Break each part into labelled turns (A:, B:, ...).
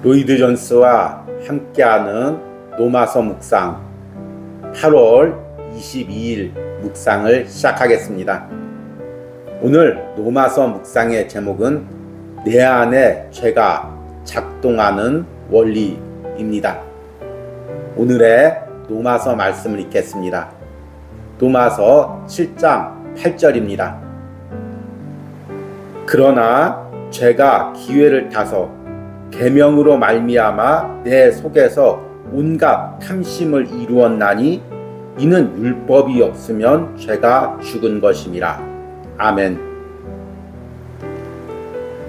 A: 로이드 존스와 함께하는 노마서 묵상 8월 22일 묵상을 시작하겠습니다. 오늘 노마서 묵상의 제목은 내 안에 죄가 작동하는 원리입니다. 오늘의 노마서 말씀을 읽겠습니다. 노마서 7장 8절입니다. 그러나 죄가 기회를 타서 계명으로 말미암아 내 속에서 온갖 탐심을 이루었나니 이는 율법이 없으면 죄가 죽은 것임이라. 아멘.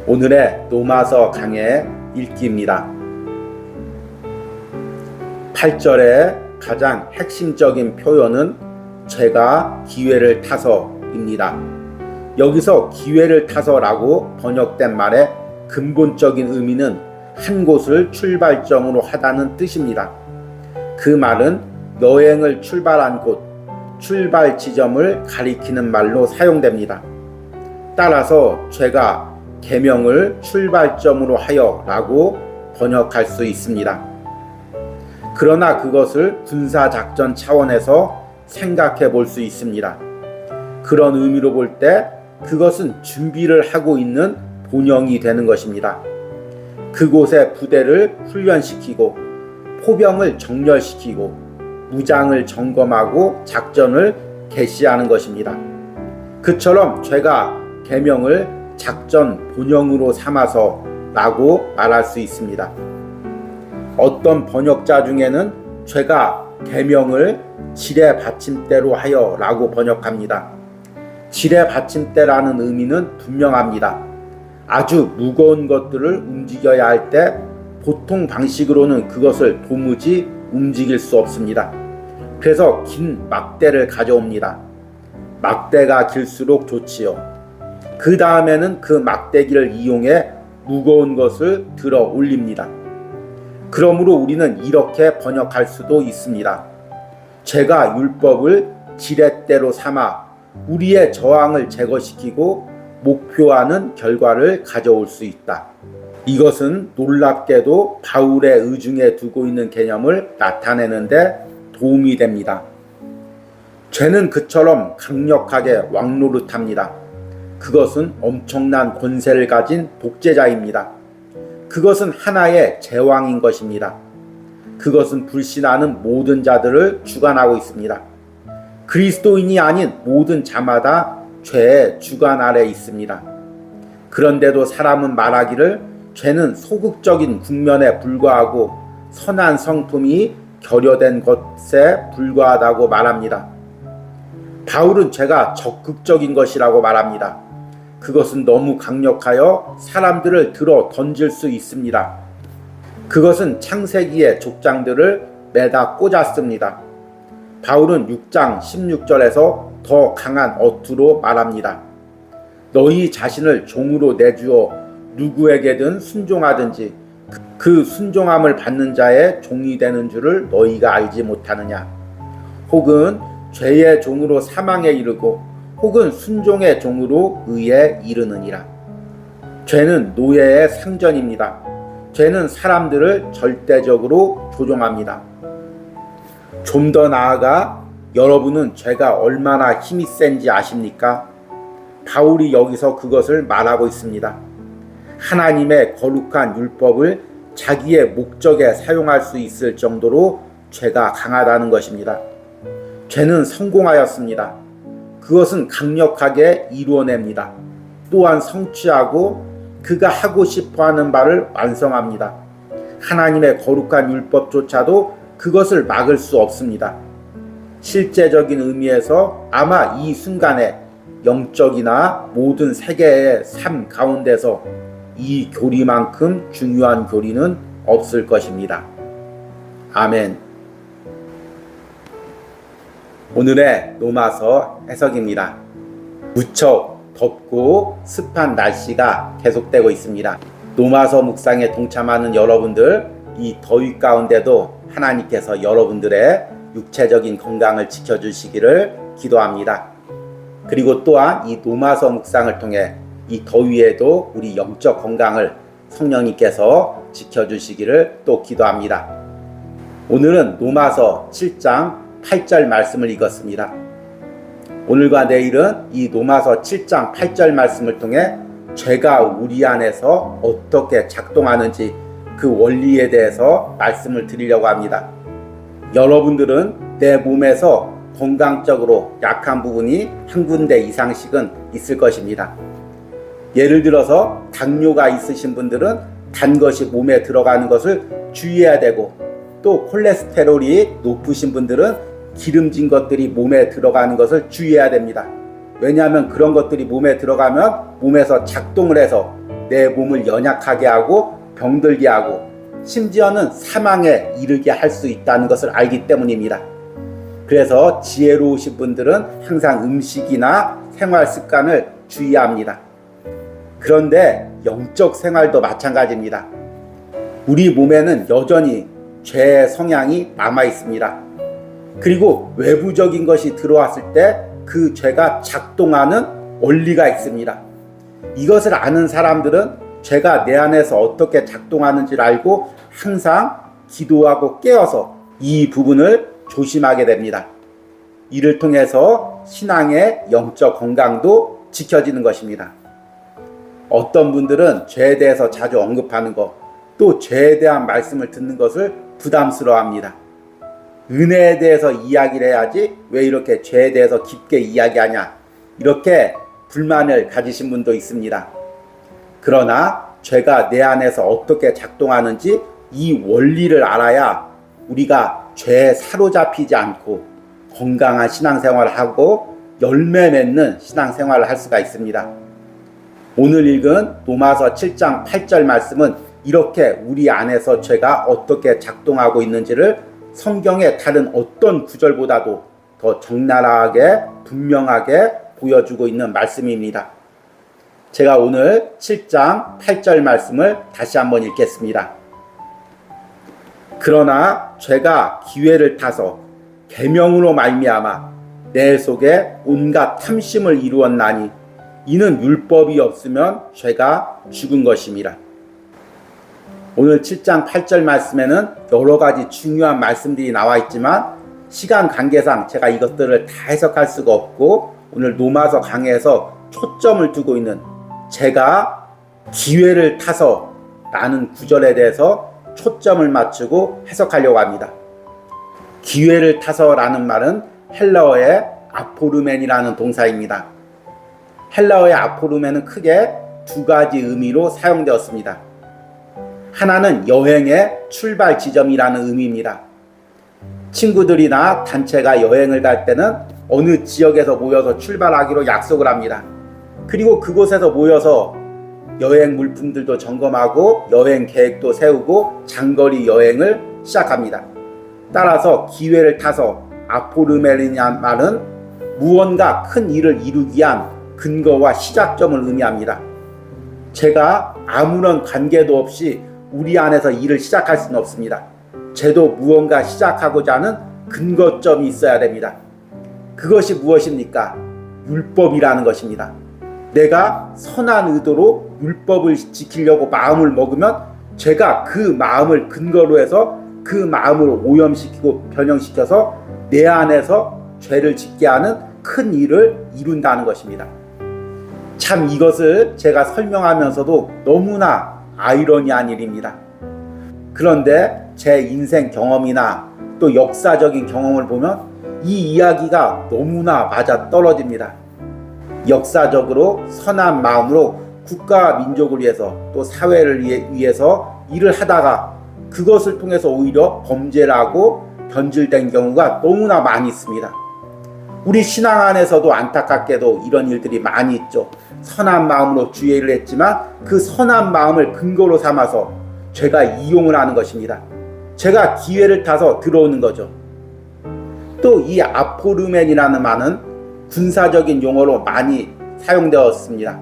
A: 오늘의 노마서 강의 읽기입니다. 8절의 가장 핵심적인 표현은 죄가 기회를 타서입니다. 여기서 기회를 타서라고 번역된 말의 근본적인 의미는 한 곳을 출발점으로 하다는 뜻입니다. 그 말은 여행을 출발한 곳, 출발 지점을 가리키는 말로 사용됩니다. 따라서 죄가 계명을 출발점으로 하여 라고 번역할 수 있습니다. 그러나 그것을 군사작전 차원에서 생각해 볼 수 있습니다. 그런 의미로 볼 때 그것은 준비를 하고 있는 본영이 되는 것입니다. 그곳에 부대를 훈련시키고 포병을 정렬시키고 무장을 점검하고 작전을 개시하는 것입니다. 그처럼 죄가 계명을 작전 본영으로 삼아서 라고 말할 수 있습니다. 어떤 번역자 중에는 죄가 계명을 지뢰 받침대로 하여 라고 번역합니다. 지뢰 받침대라는 의미는 분명합니다. 아주 무거운 것들을 움직여야 할 때 보통 방식으로는 그것을 도무지 움직일 수 없습니다. 그래서 긴 막대를 가져옵니다. 막대가 길수록 좋지요. 그 다음에는 그 막대기를 이용해 무거운 것을 들어 올립니다. 그러므로 우리는 이렇게 번역할 수도 있습니다. 죄가 율법을 지렛대로 삼아 우리의 저항을 제거시키고 목표하는 결과를 가져올 수 있다. 이것은 놀랍게도 바울의 의중에 두고 있는 개념을 나타내는데 도움이 됩니다. 죄는 그처럼 강력하게 왕노릇합니다. 그것은 엄청난 권세를 가진 독재자입니다. 그것은 하나의 제왕인 것입니다. 그것은 불신하는 모든 자들을 주관하고 있습니다. 그리스도인이 아닌 모든 자마다 죄의 주관 아래 있습니다. 그런데도 사람은 말하기를 죄는 소극적인 국면에 불과하고 선한 성품이 결여된 것에 불과하다고 말합니다. 바울은 죄가 적극적인 것이라고 말합니다. 그것은 너무 강력하여 사람들을 들어 던질 수 있습니다. 그것은 창세기의 족장들을 매다 꽂았습니다. 바울은 6장 16절에서 더 강한 어투로 말합니다. 너희 자신을 종으로 내주어 누구에게든 순종하든지 그 순종함을 받는 자의 종이 되는 줄을 너희가 알지 못하느냐. 혹은 죄의 종으로 사망에 이르고 혹은 순종의 종으로 의에 이르느니라. 죄는 노예의 상전입니다. 죄는 사람들을 절대적으로 조종합니다. 좀 더 나아가 여러분은 죄가 얼마나 힘이 센지 아십니까? 바울이 여기서 그것을 말하고 있습니다. 하나님의 거룩한 율법을 자기의 목적에 사용할 수 있을 정도로 죄가 강하다는 것입니다. 죄는 성공하였습니다. 그것은 강력하게 이루어냅니다. 또한 성취하고 그가 하고 싶어하는 바를 완성합니다. 하나님의 거룩한 율법조차도 그것을 막을 수 없습니다. 실제적인 의미에서 아마 이 순간에 영적이나 모든 세계의 삶 가운데서 이 교리만큼 중요한 교리는 없을 것입니다. 아멘. 오늘의 노마서 해석입니다. 무척 덥고 습한 날씨가 계속되고 있습니다. 노마서 묵상에 동참하는 여러분들, 이 더위 가운데도 하나님께서 여러분들의 육체적인 건강을 지켜주시기를 기도합니다. 그리고 또한 이 노마서 묵상을 통해 이 더위에도 우리 영적 건강을 성령님께서 지켜주시기를 또 기도합니다. 오늘은 로마서 7장 8절 말씀을 읽었습니다. 오늘과 내일은 이 로마서 7장 8절 말씀을 통해 죄가 우리 안에서 어떻게 작동하는지 그 원리에 대해서 말씀을 드리려고 합니다. 여러분들은 내 몸에서 건강적으로 약한 부분이 한 군데 이상씩은 있을 것입니다. 예를 들어서 당뇨가 있으신 분들은 단 것이 몸에 들어가는 것을 주의해야 되고, 또 콜레스테롤이 높으신 분들은 기름진 것들이 몸에 들어가는 것을 주의해야 됩니다. 왜냐하면 그런 것들이 몸에 들어가면 몸에서 작동을 해서 내 몸을 연약하게 하고 병들게 하고 심지어는 사망에 이르게 할 수 있다는 것을 알기 때문입니다. 그래서 지혜로우신 분들은 항상 음식이나 생활 습관을 주의합니다. 그런데 영적 생활도 마찬가지입니다. 우리 몸에는 여전히 죄의 성향이 남아 있습니다. 그리고 외부적인 것이 들어왔을 때 그 죄가 작동하는 원리가 있습니다. 이것을 아는 사람들은 죄가 내 안에서 어떻게 작동하는지를 알고 항상 기도하고 깨어서 이 부분을 조심하게 됩니다. 이를 통해서 신앙의 영적 건강도 지켜지는 것입니다. 어떤 분들은 죄에 대해서 자주 언급하는 것, 또 죄에 대한 말씀을 듣는 것을 부담스러워합니다. 은혜에 대해서 이야기를 해야지 왜 이렇게 죄에 대해서 깊게 이야기하냐, 이렇게 불만을 가지신 분도 있습니다. 그러나 죄가 내 안에서 어떻게 작동하는지 이 원리를 알아야 우리가 죄에 사로잡히지 않고 건강한 신앙생활을 하고 열매 맺는 신앙생활을 할 수가 있습니다. 오늘 읽은 로마서 7장 8절 말씀은 이렇게 우리 안에서 죄가 어떻게 작동하고 있는지를 성경의 다른 어떤 구절보다도 더 적나라하게 분명하게 보여주고 있는 말씀입니다. 제가 오늘 7장 8절 말씀을 다시 한번 읽겠습니다. 그러나 죄가 기회를 타서 계명으로 말미암아 내 속에 온갖 탐심을 이루었나니 이는 율법이 없으면 죄가 죽은 것임이라. 오늘 7장 8절 말씀에는 여러 가지 중요한 말씀들이 나와 있지만 시간 관계상 제가 이것들을 다 해석할 수가 없고, 오늘 로마서 강해에서 초점을 두고 있는 제가 기회를 타서 라는 구절에 대해서 초점을 맞추고 해석하려고 합니다. 기회를 타서 라는 말은 헬라어의 아포르멘이라는 동사입니다. 헬라어의 아포르멘은 크게 두 가지 의미로 사용되었습니다. 하나는 여행의 출발 지점이라는 의미입니다. 친구들이나 단체가 여행을 갈 때는 어느 지역에서 모여서 출발하기로 약속을 합니다. 그리고 그곳에서 모여서 여행 물품들도 점검하고 여행 계획도 세우고 장거리 여행을 시작합니다. 따라서 기회를 타서 아포르멘이라는 말은 무언가 큰 일을 이루기 위한 근거와 시작점을 의미합니다. 제가 아무런 관계도 없이 우리 안에서 일을 시작할 수는 없습니다. 저도 무언가 시작하고자 하는 근거점이 있어야 됩니다. 그것이 무엇입니까? 율법이라는 것입니다. 내가 선한 의도로 율법을 지키려고 마음을 먹으면 제가 그 마음을 근거로 해서 그 마음을 오염시키고 변형시켜서 내 안에서 죄를 짓게 하는 큰 일을 이룬다는 것입니다. 참 이것을 제가 설명하면서도 너무나 아이러니한 일입니다. 그런데 제 인생 경험이나 또 역사적인 경험을 보면 이 이야기가 너무나 맞아 떨어집니다. 역사적으로 선한 마음으로 국가와 민족을 위해서 또 사회를 위해서 일을 하다가 그것을 통해서 오히려 범죄를 하고 변질된 경우가 너무나 많이 있습니다. 우리 신앙 안에서도 안타깝게도 이런 일들이 많이 있죠. 선한 마음으로 주의를 했지만 그 선한 마음을 근거로 삼아서 죄가 이용을 하는 것입니다. 죄가 기회를 타서 들어오는 거죠. 또 이 아포르멘이라는 말은 군사적인 용어로 많이 사용되었습니다.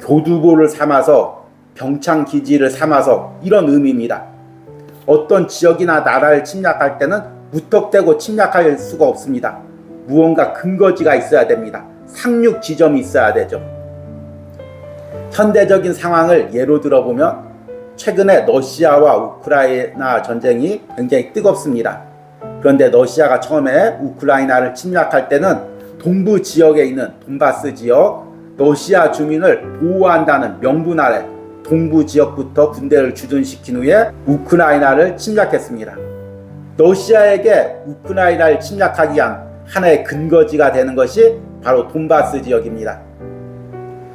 A: 교두보를 삼아서 병창기지를 삼아서 이런 의미입니다. 어떤 지역이나 나라를 침략할 때는 무턱대고 침략할 수가 없습니다. 무언가 근거지가 있어야 됩니다. 상륙 지점이 있어야 되죠. 현대적인 상황을 예로 들어보면 최근에 러시아와 우크라이나 전쟁이 굉장히 뜨겁습니다. 그런데 러시아가 처음에 우크라이나를 침략할 때는 동부 지역에 있는 돈바스 지역, 러시아 주민을 보호한다는 명분 아래 동부 지역부터 군대를 주둔시킨 후에 우크라이나를 침략했습니다. 러시아에게 우크라이나를 침략하기 위한 하나의 근거지가 되는 것이 바로 돈바스 지역입니다.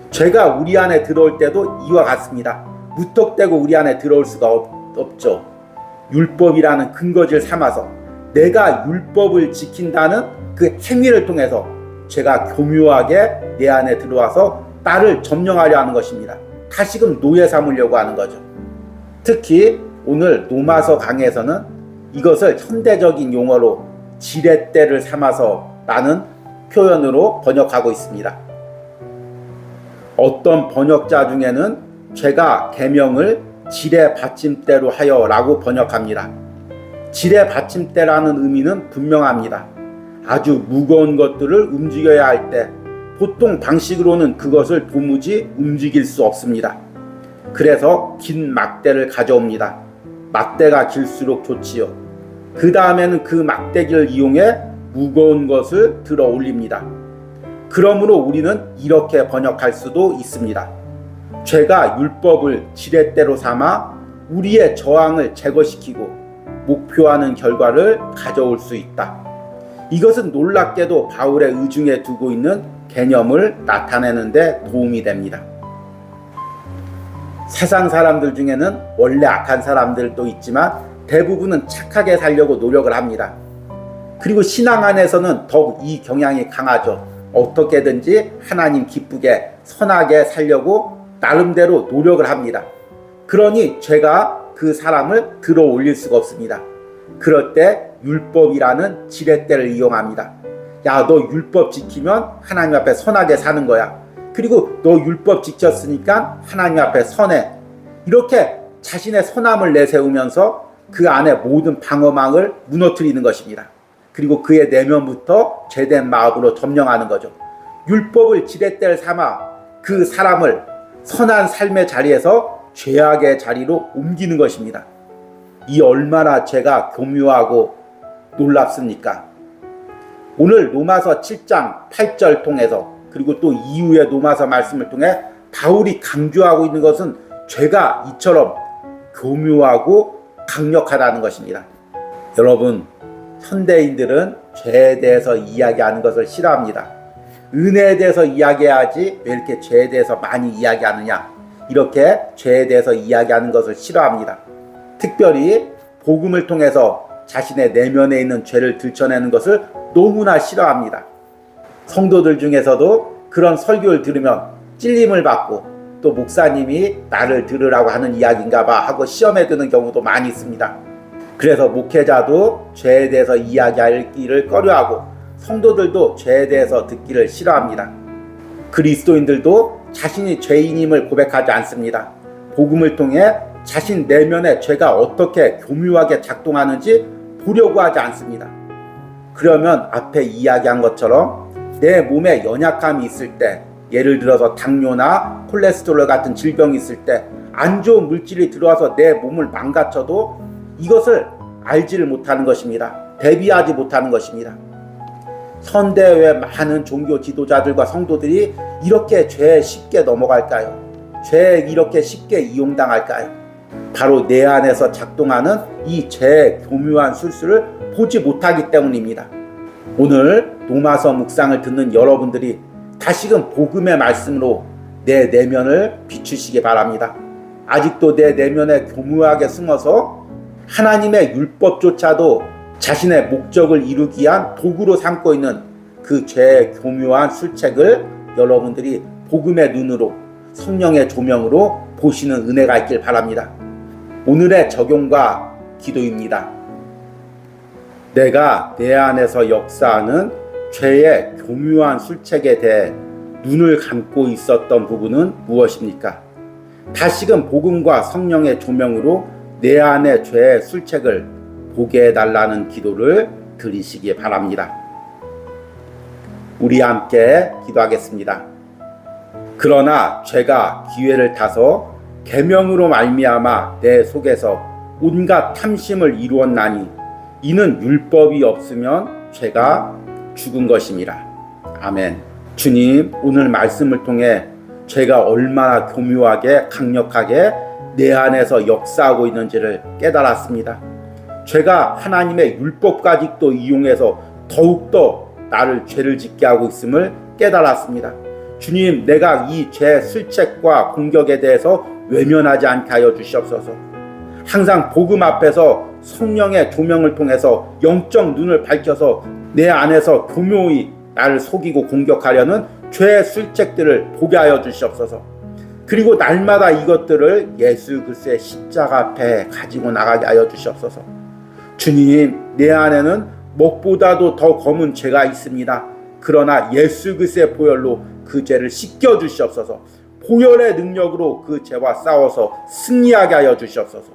A: 죄가 우리 안에 들어올 때도 이와 같습니다. 무턱대고 우리 안에 들어올 수가 없죠. 율법이라는 근거지를 삼아서 내가 율법을 지킨다는 그 행위를 통해서 죄가 교묘하게 내 안에 들어와서 나를 점령하려 하는 것입니다. 다시금 노예 삼으려고 하는 거죠. 특히 오늘 로마서 강의에서는 이것을 현대적인 용어로 지렛대를 삼아서 라는 표현으로 번역하고 있습니다. 어떤 번역자 중에는 죄가 계명을 지뢰 받침대로 하여 라고 번역합니다. 지뢰 받침대라는 의미는 분명합니다. 아주 무거운 것들을 움직여야 할 때 보통 방식으로는 그것을 도무지 움직일 수 없습니다. 그래서 긴 막대를 가져옵니다. 막대가 길수록 좋지요. 그 다음에는 그 막대기를 이용해 무거운 것을 들어 올립니다. 그러므로 우리는 이렇게 번역할 수도 있습니다. 죄가 율법을 지렛대로 삼아 우리의 저항을 제거시키고 목표하는 결과를 가져올 수 있다. 이것은 놀랍게도 바울의 의중에 두고 있는 개념을 나타내는 데 도움이 됩니다. 세상 사람들 중에는 원래 악한 사람들도 있지만 대부분은 착하게 살려고 노력을 합니다. 그리고 신앙 안에서는 더욱 이 경향이 강하죠. 어떻게든지 하나님 기쁘게 선하게 살려고 나름대로 노력을 합니다. 그러니 죄가 그 사람을 들어 올릴 수가 없습니다. 그럴 때 율법이라는 지렛대를 이용합니다. 야, 너 율법 지키면 하나님 앞에 선하게 사는 거야. 그리고 너 율법 지켰으니까 하나님 앞에 선해. 이렇게 자신의 선함을 내세우면서 그 안에 모든 방어망을 무너뜨리는 것입니다. 그리고 그의 내면부터 죄된 마음으로 점령하는 거죠. 율법을 지렛대를 삼아 그 사람을 선한 삶의 자리에서 죄악의 자리로 옮기는 것입니다. 이 얼마나 죄가 교묘하고 놀랍습니까? 오늘 로마서 7장 8절 통해서 그리고 또 이후의 로마서 말씀을 통해 바울이 강조하고 있는 것은 죄가 이처럼 교묘하고 강력하다는 것입니다. 여러분, 현대인들은 죄에 대해서 이야기하는 것을 싫어합니다. 은혜에 대해서 이야기해야지 왜 이렇게 죄에 대해서 많이 이야기하느냐, 이렇게 죄에 대해서 이야기하는 것을 싫어합니다. 특별히 복음을 통해서 자신의 내면에 있는 죄를 들춰내는 것을 너무나 싫어합니다. 성도들 중에서도 그런 설교를 들으면 찔림을 받고 또 목사님이 나를 들으라고 하는 이야기인가 봐 하고 시험에 드는 경우도 많이 있습니다. 그래서 목회자도 죄에 대해서 이야기하기를 꺼려하고 성도들도 죄에 대해서 듣기를 싫어합니다. 그리스도인들도 자신이 죄인임을 고백하지 않습니다. 복음을 통해 자신 내면의 죄가 어떻게 교묘하게 작동하는지 보려고 하지 않습니다. 그러면 앞에 이야기한 것처럼 내 몸에 연약함이 있을 때, 예를 들어서 당뇨나 콜레스테롤 같은 질병이 있을 때 안 좋은 물질이 들어와서 내 몸을 망가쳐도 이것을 알지를 못하는 것입니다. 대비하지 못하는 것입니다. 현대의 많은 종교 지도자들과 성도들이 이렇게 죄에 쉽게 넘어갈까요? 죄에 이렇게 쉽게 이용당할까요? 바로 내 안에서 작동하는 이 죄의 교묘한 술수를 보지 못하기 때문입니다. 오늘 로마서 묵상을 듣는 여러분들이 다시금 복음의 말씀으로 내 내면을 비추시기 바랍니다. 아직도 내 내면에 교묘하게 숨어서 하나님의 율법조차도 자신의 목적을 이루기 위한 도구로 삼고 있는 그 죄의 교묘한 술책을 여러분들이 복음의 눈으로 성령의 조명으로 보시는 은혜가 있길 바랍니다. 오늘의 적용과 기도입니다. 내가 내 안에서 역사하는 죄의 교묘한 술책에 대해 눈을 감고 있었던 부분은 무엇입니까? 다시금 복음과 성령의 조명으로 내 안의 죄의 술책을 보게 해달라는 기도를 드리시기 바랍니다. 우리 함께 기도하겠습니다. 그러나 죄가 기회를 타서 계명으로 말미암아 내 속에서 온갖 탐심을 이루었나니 이는 율법이 없으면 죄가 죽은 것임이라. 아멘. 주님, 오늘 말씀을 통해 죄가 얼마나 교묘하게 강력하게 내 안에서 역사하고 있는지를 깨달았습니다. 죄가 하나님의 율법까지도 이용해서 더욱더 나를 죄를 짓게 하고 있음을 깨달았습니다. 주님, 내가 이 죄 슬책과 공격에 대해서 외면하지 않게 하여 주시옵소서. 항상 복음 앞에서 성령의 조명을 통해서 영적 눈을 밝혀서 내 안에서 교묘히 나를 속이고 공격하려는 죄의 슬책들을 보게 하여 주시옵소서. 그리고 날마다 이것들을 예수 그리스도의 십자가 앞에 가지고 나가게 하여 주시옵소서. 주님, 내 안에는 목보다도 더 검은 죄가 있습니다. 그러나 예수 그리스도의 보혈로 그 죄를 씻겨 주시옵소서. 보혈의 능력으로 그 죄와 싸워서 승리하게 하여 주시옵소서.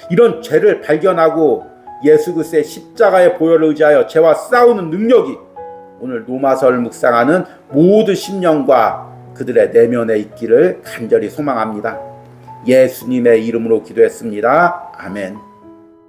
A: 이런 죄를 발견하고 예수 그리스도의 십자가의 보혈을 의지하여 죄와 싸우는 능력이 오늘 로마서를 묵상하는 모든 심령과 그들의 내면에 있기를 간절히 소망합니다. 예수님의 이름으로 기도했습니다. 아멘.